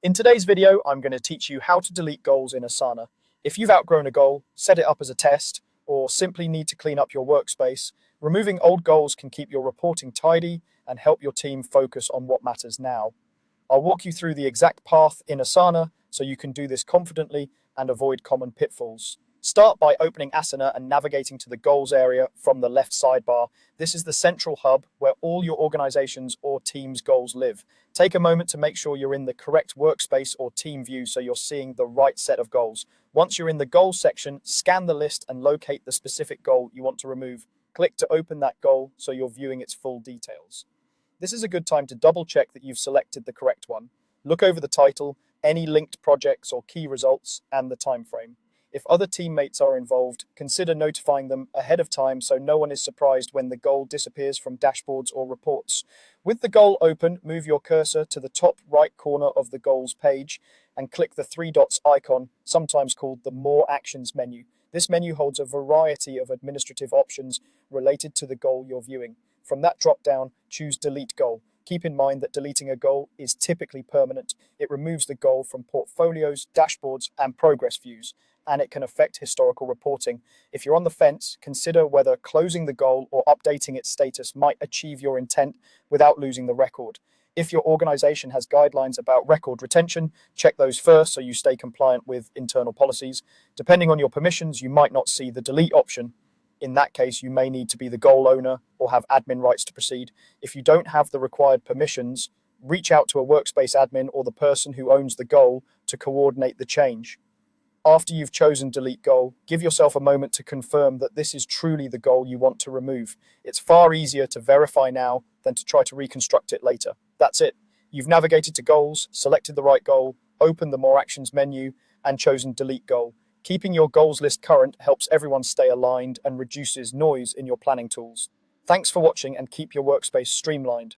In today's video, I'm going to teach you how to delete goals in Asana. If you've outgrown a goal, set it up as a test, or simply need to clean up your workspace, removing old goals can keep your reporting tidy and help your team focus on what matters now. I'll walk you through the exact path in Asana so you can do this confidently and avoid common pitfalls. Start by opening Asana and navigating to the goals area from the left sidebar. This is the central hub where all your organization's or team's goals live. Take a moment to make sure you're in the correct workspace or team view so you're seeing the right set of goals. Once you're in the goals section, scan the list and locate the specific goal you want to remove. Click to open that goal so you're viewing its full details. This is a good time to double check that you've selected the correct one. Look over the title, any linked projects or key results, and the time frame. If other teammates are involved, consider notifying them ahead of time so no one is surprised when the goal disappears from dashboards or reports. With the goal open, move your cursor to the top right corner of the goals page and click the three dots icon, sometimes called the More Actions menu. This menu holds a variety of administrative options related to the goal you're viewing. From that drop-down, choose Delete Goal. Keep in mind that deleting a goal is typically permanent. It removes the goal from portfolios, dashboards, and progress views, and it can affect historical reporting. If you're on the fence, consider whether closing the goal or updating its status might achieve your intent without losing the record. If your organization has guidelines about record retention, check those first so you stay compliant with internal policies. Depending on your permissions, you might not see the delete option. In that case, you may need to be the goal owner or have admin rights to proceed. If you don't have the required permissions, reach out to a workspace admin or the person who owns the goal to coordinate the change. After you've chosen delete goal, give yourself a moment to confirm that this is truly the goal you want to remove. It's far easier to verify now than to try to reconstruct it later. That's it. You've navigated to goals, selected the right goal, opened the More Actions menu, and chosen delete goal. Keeping your goals list current helps everyone stay aligned and reduces noise in your planning tools. Thanks for watching and keep your workspace streamlined.